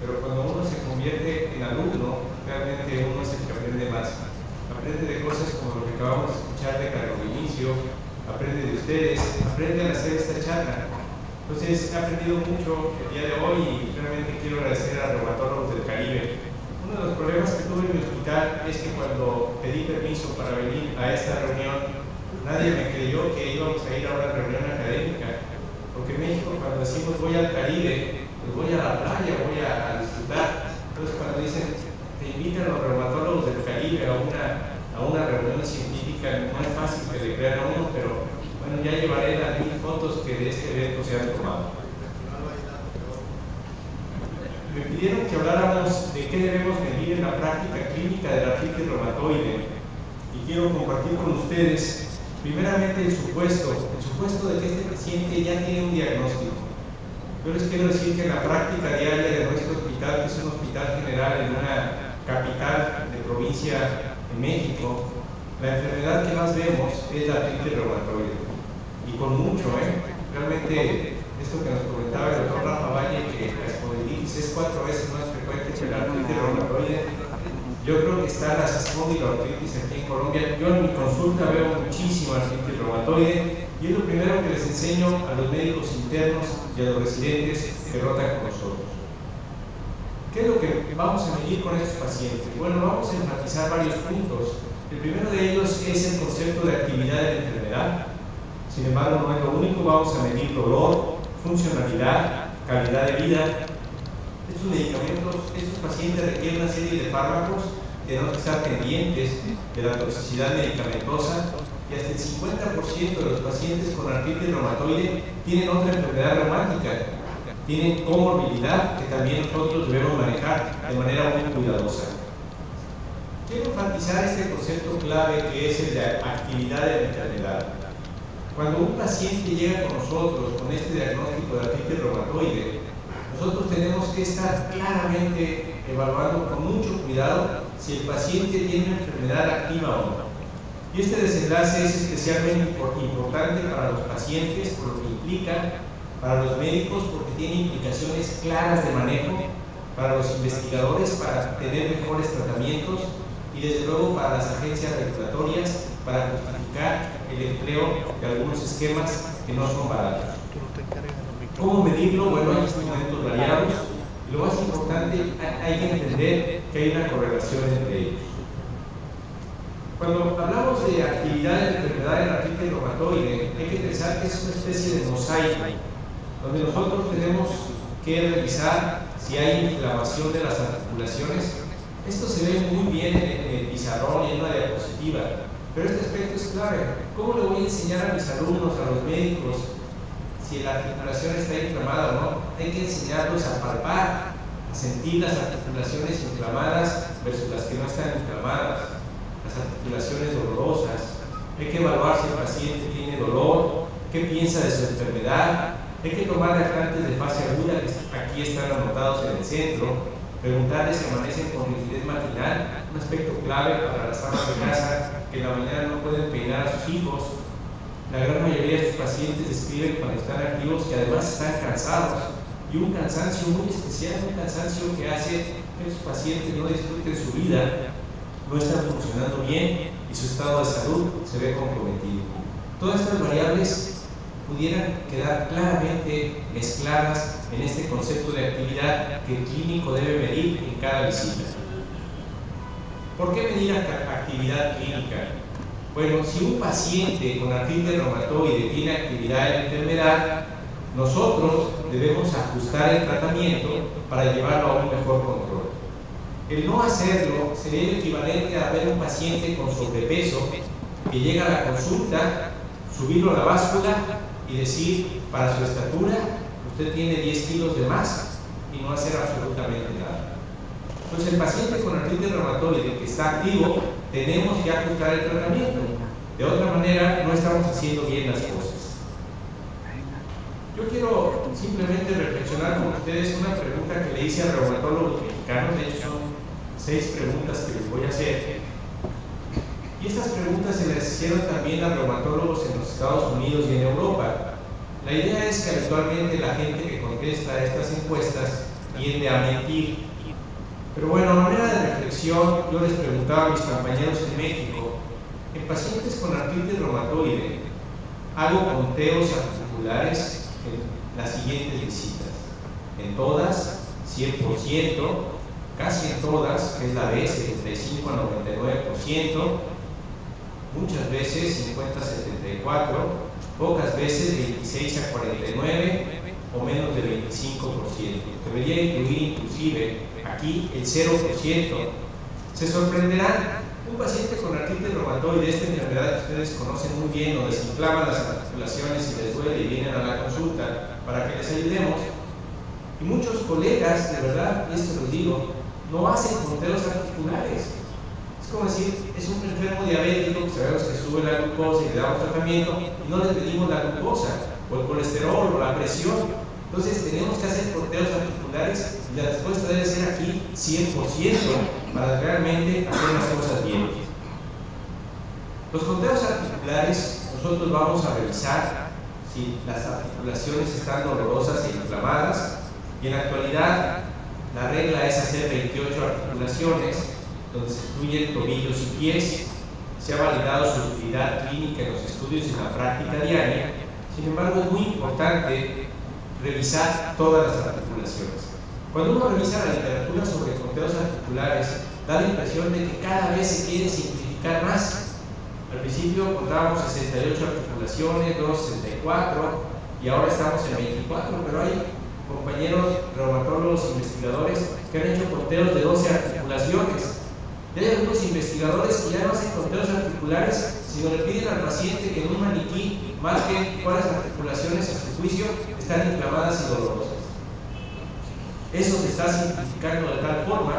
pero cuando uno se convierte en alumno, realmente uno es el que aprende más. Aprende de cosas como lo que acabamos de escuchar de Carlos Inicio, aprende de ustedes, aprende al hacer esta charla. Entonces, he aprendido mucho el día de hoy y realmente quiero agradecer a Reumatólogos del Caribe. Uno de los problemas que tuve en mi hospital es que cuando pedí permiso para venir a esta reunión, nadie me creyó que íbamos a ir a una reunión académica. Porque en México, cuando decimos voy al Caribe, pues voy a la playa, voy a disfrutar. Entonces, cuando dicen te invitan los reumatólogos del Caribe a una reunión científica, no es fácil que le crean a uno, pero bueno, ya llevaré las 1000 fotos que de este evento se han tomado. Me pidieron que habláramos de qué debemos medir en la práctica clínica de la artritis reumatoide y quiero compartir con ustedes primeramente el supuesto de que este paciente ya tiene un diagnóstico. Yo les quiero decir que en la práctica diaria de nuestro hospital, que es un hospital general en una capital de provincia en México, la enfermedad que más vemos es la artritis reumatoide. Y con mucho, realmente esto que nos comentaba el doctor Rafa Valle, que la espondilitis es 4 veces más frecuente que la artritis reumatoide. Yo creo que está la espondiloartritis aquí en Colombia. Yo en mi consulta veo muchísima artritis reumatoide y es lo primero que les enseño a los médicos internos y a los residentes que rotan con nosotros. ¿Qué es lo que vamos a medir con estos pacientes? Bueno, vamos a enfatizar varios puntos. El primero de ellos es el concepto de actividad de la enfermedad. Sin embargo, no es lo único. Vamos a medir dolor, funcionalidad, calidad de vida. Estos medicamentos, estos pacientes requieren una serie de fármacos que tenemos que estar pendientes de la toxicidad medicamentosa y hasta el 50% de los pacientes con artritis reumatoide tienen otra enfermedad reumática, tienen comorbilidad que también nosotros debemos manejar de manera muy cuidadosa. Quiero enfatizar este concepto clave que es el de actividad de la enfermedad. Cuando un paciente llega con nosotros con este diagnóstico de artritis reumatoide, nosotros tenemos que estar claramente evaluando con mucho cuidado si el paciente tiene una enfermedad activa o no. Y este desenlace es especialmente importante para los pacientes por lo que implica, para los médicos porque tiene implicaciones claras de manejo, para los investigadores para tener mejores tratamientos y desde luego para las agencias regulatorias para justificar el empleo de algunos esquemas que no son baratos. ¿Cómo medirlo? Bueno, hay instrumentos variados y lo más importante, hay que entender que hay una correlación entre ellos. Cuando hablamos de actividad de la enfermedad de la artritis reumatoide, hay que pensar que es una especie de mosaico, donde nosotros tenemos que revisar si hay inflamación de las articulaciones. Esto se ve muy bien en el pizarrón y en una diapositiva, pero este aspecto es clave. ¿Cómo le voy a enseñar a mis alumnos, a los médicos, si la articulación está inflamada o no? Hay que enseñarlos a palpar, a sentir las articulaciones inflamadas versus las que no están inflamadas, las articulaciones dolorosas. Hay que evaluar si el paciente tiene dolor, qué piensa de su enfermedad. Hay que tomar reactantes de fase aguda, que aquí están anotados en el centro, preguntarles si amanecen con rigidez matinal, un aspecto clave para las amas de casa que en la mañana no pueden peinar a sus hijos. La gran mayoría de sus pacientes describen cuando están activos que además están cansados y un cansancio muy especial, un cansancio que hace que sus pacientes no disfruten su vida, no están funcionando bien y su estado de salud se ve comprometido. Todas estas variables pudieran quedar claramente mezcladas en este concepto de actividad que el clínico debe medir en cada visita. ¿Por qué medir actividad clínica? Bueno, si un paciente con artritis reumatoide tiene actividad en la enfermedad, nosotros debemos ajustar el tratamiento para llevarlo a un mejor control. El no hacerlo sería el equivalente a ver un paciente con sobrepeso que llega a la consulta, subirlo a la báscula y decir, para su estatura, usted tiene 10 kilos de más y no hacer absolutamente nada. Entonces, el paciente con artritis reumatoide que está activo, tenemos que ajustar el tratamiento. De otra manera, no estamos haciendo bien las cosas. Yo quiero simplemente reflexionar con ustedes una pregunta que le hice a reumatólogos mexicanos. De hecho, son 6 preguntas que les voy a hacer. Y estas preguntas se las hicieron también a reumatólogos en los Estados Unidos y en Europa. La idea es que habitualmente la gente que contesta a estas encuestas tiende a mentir. Pero bueno, a manera de reflexión, yo les preguntaba a mis compañeros en México, en pacientes con artritis reumatoide, hago conteos articulares en las siguientes visitas. En todas, 100%, casi en todas, que es la B, 75 a 99%, muchas veces 50-74%, pocas veces 26 a 49% o menos del 25%. Debería incluir inclusive aquí el 0%. Se sorprenderán, un paciente con artritis reumatoide, esta enfermedad que ustedes conocen muy bien, donde se inflaman las articulaciones y les duele y vienen a la consulta para que les ayudemos. Y muchos colegas, de verdad, y esto lo digo, no hacen conteos articulares. Es como decir, es un enfermo diabético que sabemos que sube la glucosa y le damos tratamiento y no le pedimos la glucosa o el colesterol o la presión. Entonces tenemos que hacer conteos articulares y la respuesta debe ser aquí 100% para realmente hacer las cosas bien. Los conteos articulares, nosotros vamos a revisar si las articulaciones están dolorosas e inflamadas, y en la actualidad la regla es hacer 28 articulaciones donde se incluyen tobillos y pies. Se ha validado su utilidad clínica en los estudios y en la práctica diaria. Sin embargo, es muy importante revisar todas las articulaciones. Cuando uno revisa la literatura sobre conteos articulares, da la impresión de que cada vez se quiere simplificar más. Al principio contábamos 68 articulaciones, luego 64 y ahora estamos en 24, pero hay compañeros reumatólogos investigadores que han hecho conteos de 12 articulaciones. Y hay algunos investigadores que ya no hacen conteos articulares, sino le piden al paciente que en un maniquí marque cuáles articulaciones a su juicio están inflamadas y dolorosas. Eso se está simplificando de tal forma,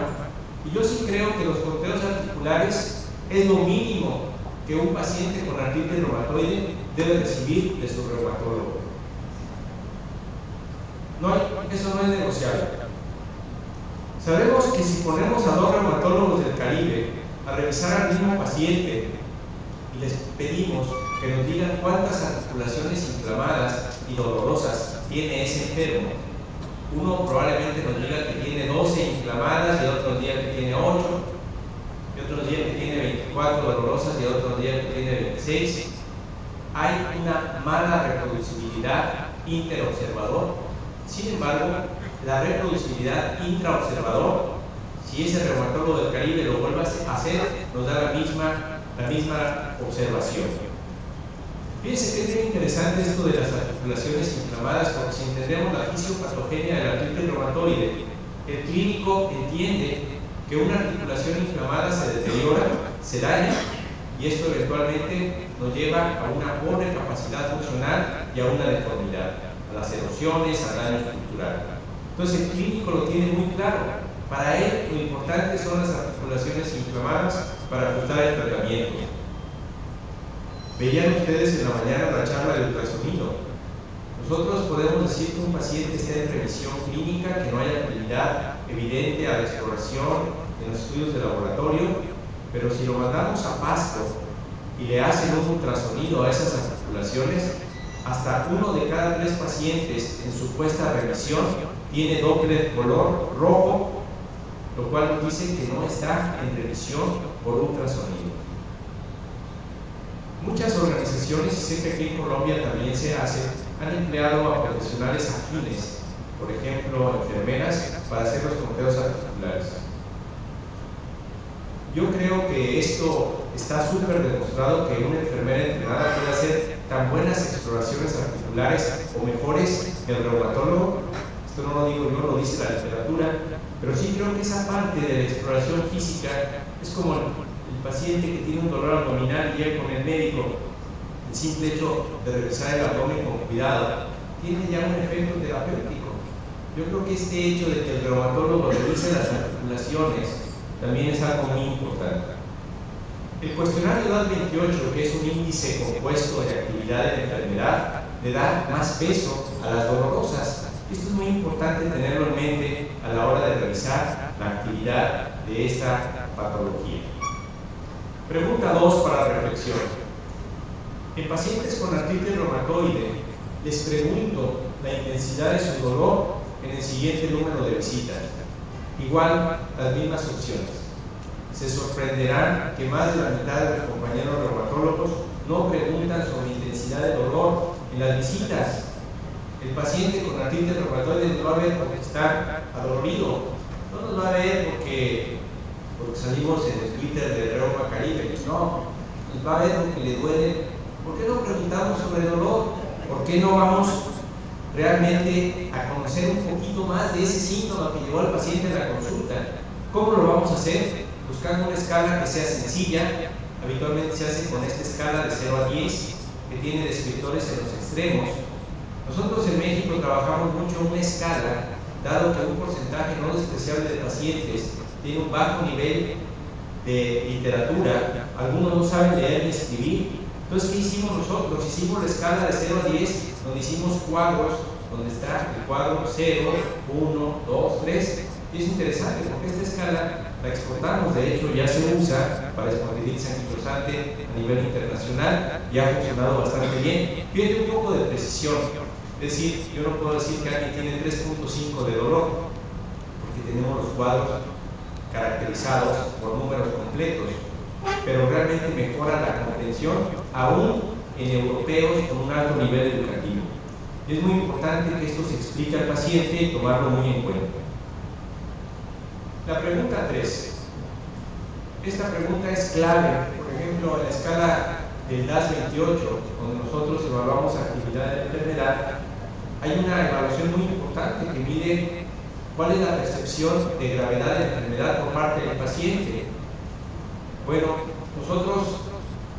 y yo sí creo que los conteos articulares es lo mínimo que un paciente con artritis reumatoide debe recibir de su reumatólogo. Eso no es negociable. Sabemos que si ponemos a dos reumatólogos del Caribe a revisar al mismo paciente y les pedimos que nos digan cuántas articulaciones inflamadas y dolorosas tiene ese enfermo, uno probablemente nos diga que tiene 12 inflamadas y otros días que tiene 8, y otros días que tiene 24 dolorosas y otros días que tiene 26. Hay una mala reproducibilidad interobservador. Sin embargo, la reproducibilidad intraobservador, si ese reumatólogo del Caribe lo vuelve a hacer, nos da la misma observación. Fíjense que es bien interesante esto de las articulaciones inflamadas, porque si entendemos la fisiopatogenia de la artritis reumatoide, el clínico entiende que una articulación inflamada se deteriora, se daña, y esto eventualmente nos lleva a una pobre capacidad funcional y a una deformidad, a las erosiones, al daño estructural. Entonces el clínico lo tiene muy claro. Para él lo importante son las articulaciones inflamadas para ajustar el tratamiento. Veían ustedes en la mañana la charla de ultrasonido. Nosotros podemos decir que un paciente está en revisión clínica, que no hay actividad evidente a la exploración en los estudios de laboratorio, pero si lo mandamos a Pasto y le hacen un ultrasonido a esas articulaciones, hasta 1 de cada 3 pacientes en supuesta revisión tiene Doppler color rojo, lo cual nos dice que no está en revisión por ultrasonido. Muchas organizaciones, y sé que aquí en Colombia también se hace, han empleado a profesionales afines, por ejemplo, enfermeras, para hacer los conteos articulares. Yo creo que esto está súper demostrado, que una enfermera entrenada puede hacer tan buenas exploraciones articulares o mejores que el reumatólogo. Esto no lo digo yo, lo dice la literatura, pero sí creo que esa parte de la exploración física es como el paciente que tiene un dolor abdominal y llega con el médico. El simple hecho de revisar el abdomen con cuidado tiene ya un efecto terapéutico. Yo creo que este hecho de que el reumatólogo revise las articulaciones también es algo muy importante. El cuestionario DAS-28, que es un índice compuesto de actividad de la enfermedad, le da más peso a las dolorosas. Esto es muy importante tenerlo en mente a la hora de revisar la actividad de esta patología. Pregunta 2 para reflexión. En pacientes con artritis reumatoide, les pregunto la intensidad de su dolor en el siguiente número de visitas. Igual, las mismas opciones. Se sorprenderán que más de la mitad de los compañeros reumatólogos no preguntan sobre intensidad de dolor en las visitas. El paciente con artritis reumatoide nos va a ver porque está adolorido, no nos va a ver porque salimos en el Twitter de Reuma Caribe, no, nos va a ver porque le duele. ¿Por qué no preguntamos sobre el dolor? ¿Por qué no vamos realmente a conocer un poquito más de ese síntoma que llevó al paciente a la consulta? ¿Cómo lo vamos a hacer? Buscando una escala que sea sencilla. Habitualmente se hace con esta escala de 0 a 10, que tiene descriptores en los extremos. Nosotros en México trabajamos mucho una escala, dado que un porcentaje no despreciable de pacientes tiene un bajo nivel de literatura, algunos no saben leer ni escribir. Entonces, ¿qué hicimos nosotros? Hicimos la escala de 0 a 10, donde hicimos cuadros, donde está el cuadro 0, 1, 2, 3. Y es interesante porque esta escala la exportamos, de hecho ya se usa para espondilitis anquilosante a nivel internacional y ha funcionado bastante bien. Pierde un poco de precisión, es decir, yo no puedo decir que alguien tiene 3.5 de dolor, porque tenemos los cuadros caracterizados por números completos, pero realmente mejora la comprensión aún en europeos con un alto nivel educativo. Es muy importante que esto se explique al paciente y tomarlo muy en cuenta. La pregunta 3. Esta pregunta es clave. Por ejemplo, en la escala del DAS-28, donde nosotros evaluamos actividad de la enfermedad, hay una evaluación muy importante que mide cuál es la percepción de gravedad de la enfermedad por parte del paciente. Bueno, nosotros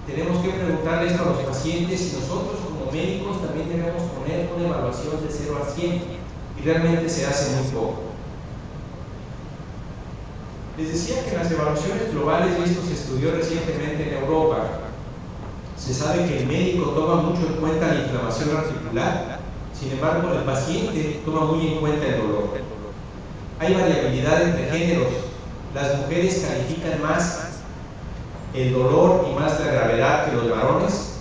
tenemos que preguntarle esto a los pacientes y nosotros como médicos también debemos poner una evaluación de 0 a 100 y realmente se hace muy poco. Les decía que en las evaluaciones globales, y esto se estudió recientemente en Europa, se sabe que el médico toma mucho en cuenta la inflamación articular, sin embargo el paciente toma muy en cuenta el dolor. Hay variabilidad entre géneros, las mujeres califican más el dolor y más la gravedad que los varones.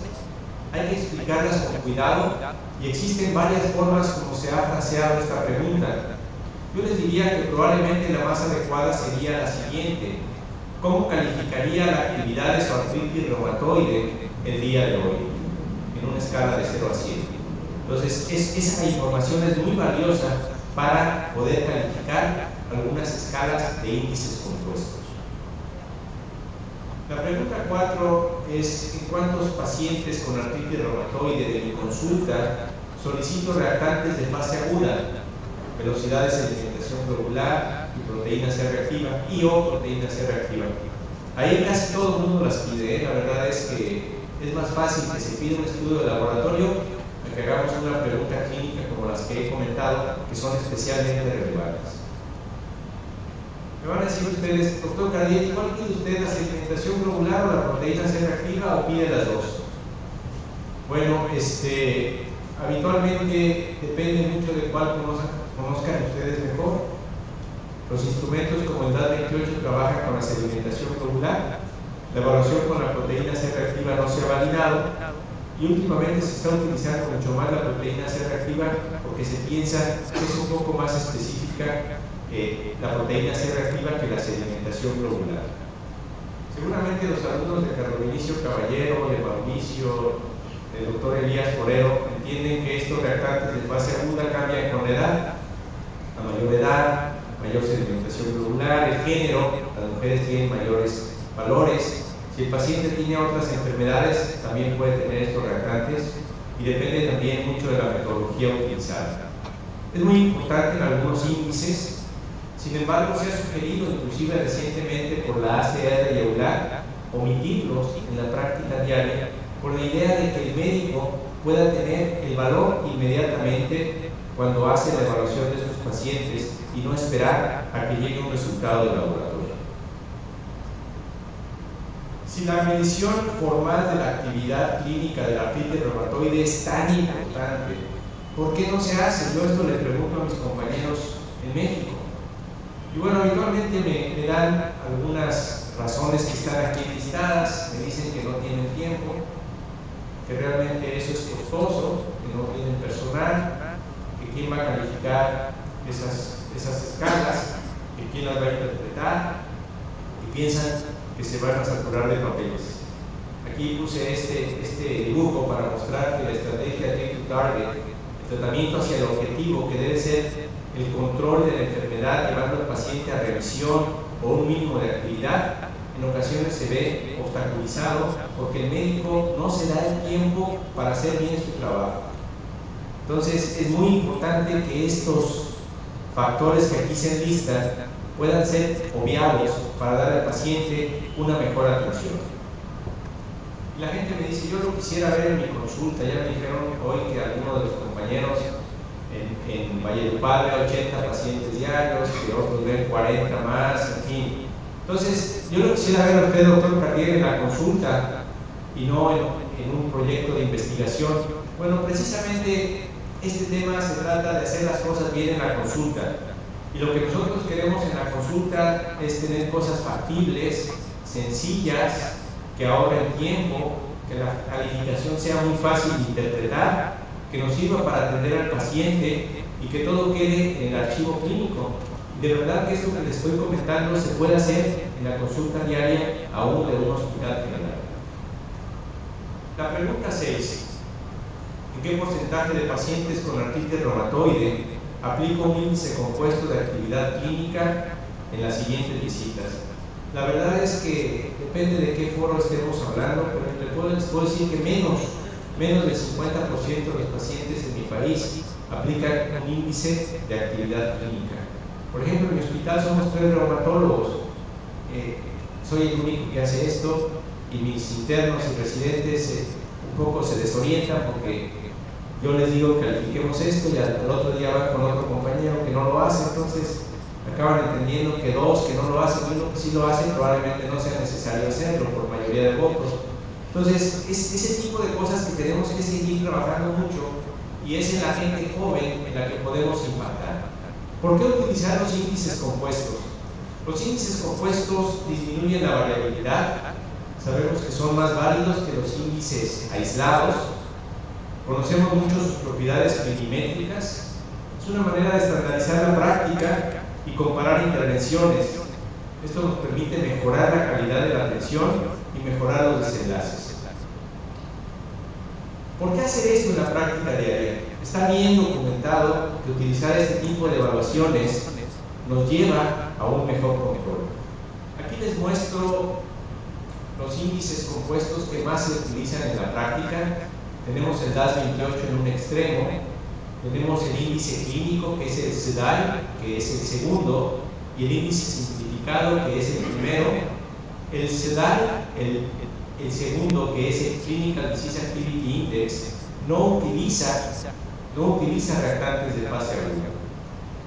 Hay que explicarlas con cuidado y existen varias formas como se ha fraseado esta pregunta. Yo les diría que probablemente la más adecuada sería la siguiente: ¿cómo calificaría la actividad de su artritis reumatoide el día de hoy? En una escala de 0 a 100. Entonces, esa información es muy valiosa para poder calificar algunas escalas de índices compuestos. La pregunta 4 es: ¿en cuántos pacientes con artritis reumatoide de mi consulta solicito reactantes de fase aguda, velocidad de sedimentación globular y proteína C reactiva o proteína C reactiva? Ahí casi todo el mundo las pide, La verdad es que es más fácil que se pida un estudio de laboratorio a que hagamos una pregunta clínica como las que he comentado, que son especialmente relevantes. Me van a decir ustedes: doctor Cardiel, ¿cuál pide usted, la sedimentación globular o la proteína C reactiva, o pide las dos? Bueno, habitualmente depende mucho de cuál conozcan ustedes mejor. Los instrumentos como el DAS-28 trabajan con la sedimentación globular. La evaluación con la proteína C reactiva no se ha validado y últimamente se está utilizando mucho más la proteína C reactiva porque se piensa que es un poco más específica la proteína C reactiva que la sedimentación globular. Seguramente los alumnos de Carlos Vinicio Caballero, de Mauricio, del doctor Elías Forero entienden que estos reactantes de fase aguda cambian con la edad. A mayor edad, mayor sedimentación globular, el género, las mujeres tienen mayores valores. Si el paciente tiene otras enfermedades, también puede tener estos reactantes y depende también mucho de la metodología utilizada. Es muy importante en algunos índices. Sin embargo, se ha sugerido inclusive recientemente por la ACR y EULAR omitirlos en la práctica diaria, por la idea de que el médico pueda tener el valor inmediatamente cuando hace la evaluación de sus pacientes y no esperar a que llegue un resultado de laboratorio. Si la medición formal de la actividad clínica de la artritis reumatoide es tan importante, ¿por qué no se hace? Yo esto le pregunto a mis compañeros en México. Y bueno, habitualmente me dan algunas razones que están aquí listadas. Me dicen que no tienen tiempo, que realmente eso es costoso, que no tienen personal, que quién va a calificar esas escalas, que quién las va a interpretar, y piensan que se van a saturar de papeles. Aquí puse este dibujo para mostrar que la estrategia Take to Target, el tratamiento hacia el objetivo, que debe ser el control de la enfermedad, llevando al paciente a revisión o un mínimo de actividad, en ocasiones se ve obstaculizado porque el médico no se da el tiempo para hacer bien su trabajo. Entonces es muy importante que estos factores que aquí se enlistan puedan ser obviados para dar al paciente una mejor atención. La gente me dice, yo lo quisiera ver en mi consulta. Ya me dijeron hoy que algunos de los compañeros en Valledupar ven 80 pacientes diarios, que otros ven 40 más, en fin. Entonces, yo lo quisiera ver a usted, doctor Cardiel, en la consulta y no en un proyecto de investigación. Bueno, precisamente este tema se trata de hacer las cosas bien en la consulta. Y lo que nosotros queremos en la consulta es tener cosas factibles, sencillas, que ahorren tiempo, que la calificación sea muy fácil de interpretar, que nos sirva para atender al paciente y que todo quede en el archivo clínico. De verdad que esto que les estoy comentando se puede hacer en la consulta diaria aún de un hospital general. La pregunta 6. ¿En qué porcentaje de pacientes con artritis reumatoide aplico un índice compuesto de actividad clínica en las siguientes visitas? La verdad es que depende de qué foro estemos hablando, pero les puedo decir que menos del 50% de los pacientes en mi país aplican un índice de actividad clínica. Por ejemplo, en mi hospital somos 3 reumatólogos. Soy el único que hace esto y mis internos y residentes un poco se desorientan porque yo les digo que califiquemos esto y al otro día van con otro compañero que no lo hace, entonces acaban entendiendo que 2 que no lo hacen y uno que sí lo hace probablemente no sea necesario hacerlo por mayoría de votos. Entonces, es ese tipo de cosas que tenemos que seguir trabajando mucho y es en la gente joven en la que podemos impactar. ¿Por qué utilizar los índices compuestos? Los índices compuestos disminuyen la variabilidad, sabemos que son más válidos que los índices aislados, conocemos mucho sus propiedades clinimétricas, es una manera de estandarizar la práctica y comparar intervenciones. Esto nos permite mejorar la calidad de la atención y mejorar los desenlaces. ¿Por qué hacer esto en la práctica diaria? Está bien documentado que utilizar este tipo de evaluaciones nos lleva a un mejor control. Aquí les muestro los índices compuestos que más se utilizan en la práctica. Tenemos el DAS-28 en un extremo, tenemos el índice clínico, que es el CDAI, que es el segundo, y el índice simplificado, que es el primero. El CDAI, el segundo, que es el Clinical Disease Activity Index, no utiliza reactantes de fase aguda.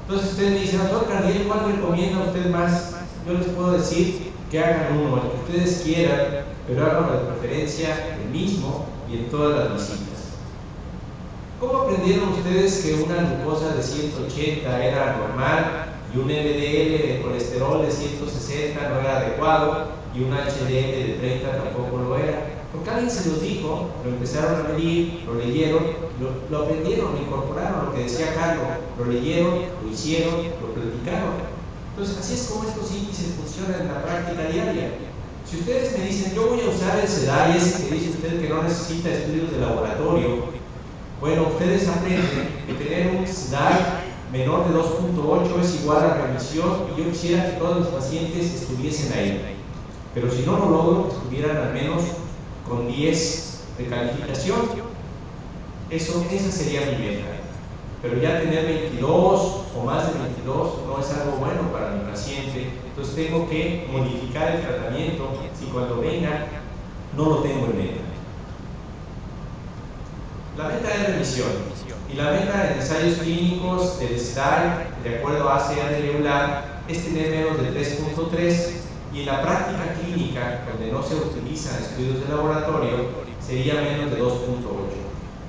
Entonces usted me dice, doctor Cardiel, ¿cuál recomienda usted más? Yo les puedo decir que hagan uno, el que ustedes quieran, pero háganlo de preferencia el mismo y en todas las visitas. ¿Cómo aprendieron ustedes que una glucosa de 180 era normal y un LDL de colesterol de 160 no era adecuado y un HDL de 30 tampoco lo era? Porque alguien se los dijo, lo empezaron a medir, lo leyeron, lo aprendieron, lo incorporaron, lo que decía Carlos, lo leyeron, lo hicieron, lo platicaron. Entonces, así es como estos índices funcionan en la práctica diaria. Si ustedes me dicen, yo voy a usar el CDAI, ese que dice usted que no necesita estudios de laboratorio, bueno, ustedes aprenden que tener un CDAI menor de 2.8 es igual a remisión y yo quisiera que todos los pacientes estuviesen ahí. Pero si no lo logro, que estuvieran al menos con 10 de calificación. Esa sería mi meta. Pero ya tener 22 o más de 22 no es algo bueno para mi paciente. Entonces tengo que modificar el tratamiento si cuando venga no lo tengo en meta. La meta es remisión. Y la meta en ensayos clínicos del SDAI, de acuerdo a ACR regular, es tener menos de 3.3. Y en la práctica clínica, donde no se utilizan estudios de laboratorio, sería menos de 2.8.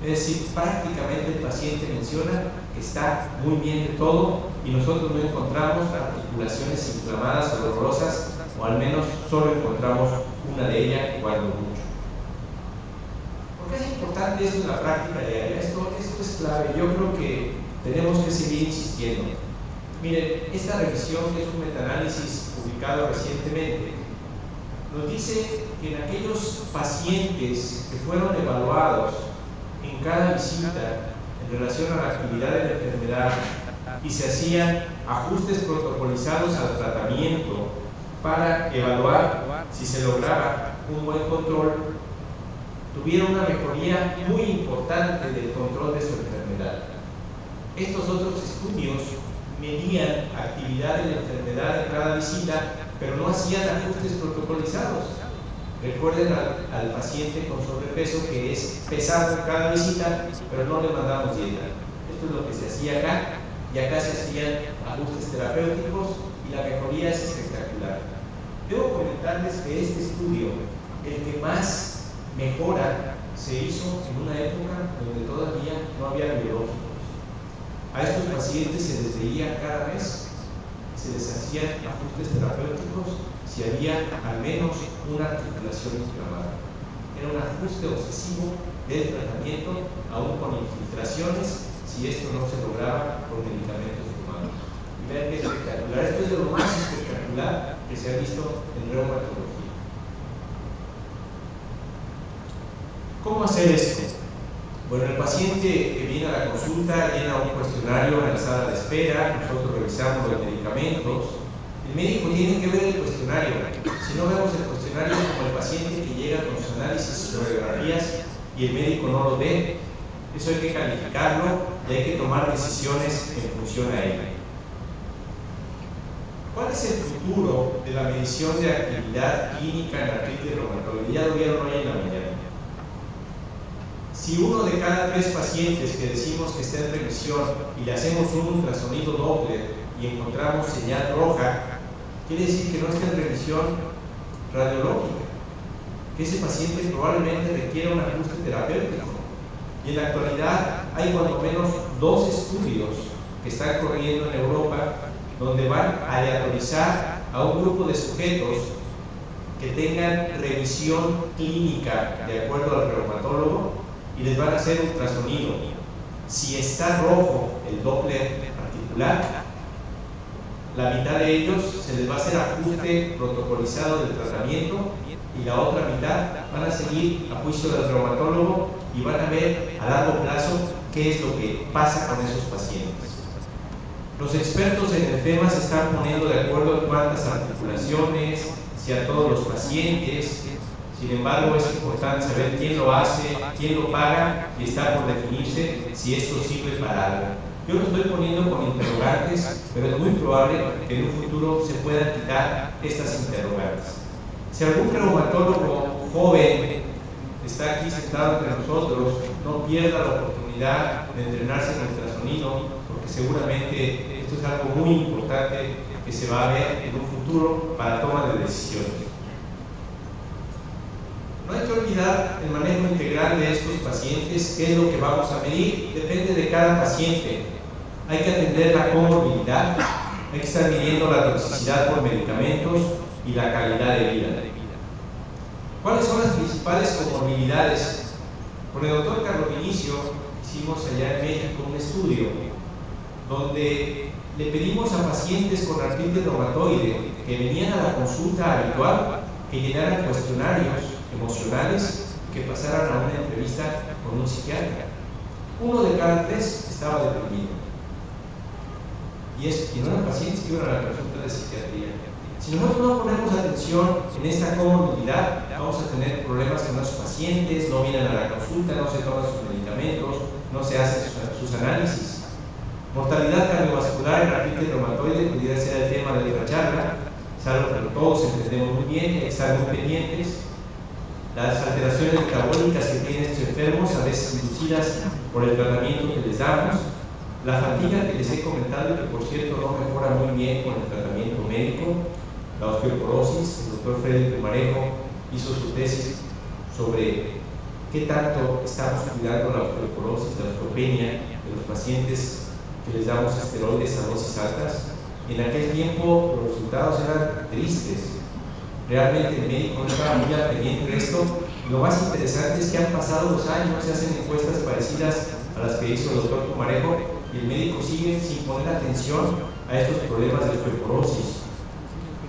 Es decir, prácticamente el paciente menciona que está muy bien de todo y nosotros no encontramos articulaciones inflamadas o dolorosas, o al menos solo encontramos una de ellas cuando mucho. ¿Por qué es importante esto en la práctica diaria? Esto es clave. Yo creo que tenemos que seguir insistiendo. Miren, esta revisión, que es un metaanálisis publicado recientemente, nos dice que en aquellos pacientes que fueron evaluados en cada visita en relación a la actividad de la enfermedad y se hacían ajustes protocolizados al tratamiento para evaluar si se lograba un buen control, tuvieron una mejoría muy importante del control de su enfermedad. Estos otros estudios medían actividad de la enfermedad en cada visita, pero no hacían ajustes protocolizados. Recuerden al paciente con sobrepeso que es pesado en cada visita, pero no le mandamos dieta. Esto es lo que se hacía acá, y acá se hacían ajustes terapéuticos y la mejoría es espectacular. Debo comentarles que este estudio, el que más mejora, se hizo en una época donde todavía no había biológicos. A estos pacientes se les veía cada mes, se les hacían ajustes terapéuticos si había al menos una articulación inflamada. Era un ajuste obsesivo del tratamiento, aún con infiltraciones, si esto no se lograba con medicamentos humanos. Y vean qué espectacular. Esto es de lo más espectacular que se ha visto en reumatología. ¿Cómo hacer esto? Bueno, el paciente que viene a la consulta llena un cuestionario en la sala de espera, nosotros revisamos los medicamentos. El médico tiene que ver el cuestionario. Si no vemos el cuestionario, como el paciente que llega con sus análisis y radiografías y el médico no lo ve, eso hay que calificarlo y hay que tomar decisiones en función a ello. ¿Cuál es el futuro de la medición de actividad clínica en artritis reumatoide? Ya lo vieron hoy en la mañana. Si uno de cada 3 pacientes que decimos que está en revisión y le hacemos un ultrasonido Doppler y encontramos señal roja, quiere decir que no está en revisión radiológica, que ese paciente probablemente requiera un ajuste terapéutico. Y en la actualidad hay cuando menos 2 estudios que están corriendo en Europa donde van a aleatorizar a un grupo de sujetos que tengan revisión clínica de acuerdo al reumatólogo y les van a hacer ultrasonido. Si está rojo el Doppler articular, la mitad de ellos se les va a hacer ajuste protocolizado del tratamiento y la otra mitad van a seguir a juicio del reumatólogo y van a ver a largo plazo qué es lo que pasa con esos pacientes. Los expertos en el tema se están poniendo de acuerdo en cuántas articulaciones, si a todos los pacientes. Sin embargo, es importante saber quién lo hace, quién lo paga y está por definirse si esto sirve para algo. Yo lo estoy poniendo con interrogantes, pero es muy probable que en un futuro se puedan quitar estas interrogantes. Si algún reumatólogo joven está aquí sentado entre nosotros, no pierda la oportunidad de entrenarse en ultrasonido, porque seguramente esto es algo muy importante que se va a ver en un futuro para toma de decisiones. No hay que olvidar el manejo integral de estos pacientes. ¿Qué es lo que vamos a medir? Depende de cada paciente. Hay que atender la comorbilidad, hay que estar midiendo la toxicidad por medicamentos y la calidad de vida. ¿Cuáles son las principales comorbilidades? Con el doctor Carlos Vinicio hicimos allá en México un estudio donde le pedimos a pacientes con artritis reumatoide que venían a la consulta habitual que llenaran cuestionarios emocionales y que pasaran a una entrevista con un psiquiatra. 1 de cada 3 estaba deprimido. Y no eran pacientes que iban a la consulta de psiquiatría. Si nosotros no ponemos atención en esta comorbilidad, vamos a tener problemas con los pacientes, no vienen a la consulta, no se toman sus medicamentos, no se hacen sus análisis. Mortalidad cardiovascular en artritis reumatoide pudiera ser el tema de otra charla, es algo que todos entendemos muy bien, hay que estar muy pendientes. Las alteraciones metabólicas que tienen estos enfermos, a veces inducidas por el tratamiento que les damos. La fatiga que les he comentado, que por cierto no mejora muy bien con el tratamiento médico. La osteoporosis, el doctor Freddy Pumarejo hizo su tesis sobre qué tanto estamos cuidando la osteoporosis, la osteopenia de los pacientes que les damos esteroides a dosis altas. En aquel tiempo los resultados eran tristes. Realmente el médico no estaba muy al pendiente de esto. Lo más interesante es que han pasado los años, se hacen encuestas parecidas a las que hizo el doctor Pumarejo y el médico sigue sin poner atención a estos problemas de osteoporosis.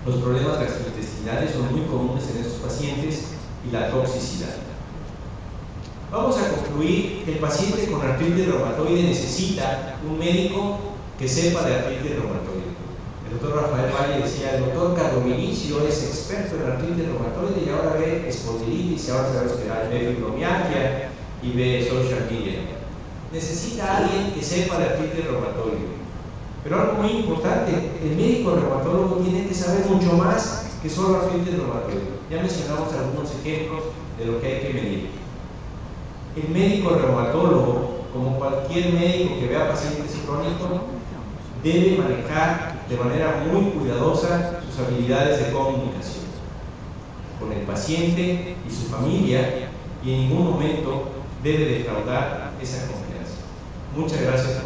Los problemas gastrointestinales son muy comunes en estos pacientes y la toxicidad. Vamos a concluir que el paciente con artritis reumatoide necesita un médico que sepa de artritis reumatoide. El doctor Rafael Valle decía, el doctor Carlos Vinicio es experto en artritis reumatoide y ahora ve espondilitis, y ahora sabemos que ve fibromialgia y ve social media. Necesita alguien que sepa de artritis reumatoide. Pero algo muy importante, el médico reumatólogo tiene que saber mucho más que solo artritis reumatoide. Ya mencionamos algunos ejemplos de lo que hay que medir. El médico reumatólogo, como cualquier médico que vea pacientes crónicos, debe manejar de manera muy cuidadosa sus habilidades de comunicación con el paciente y su familia, y en ningún momento debe defraudar esa confianza. Muchas gracias.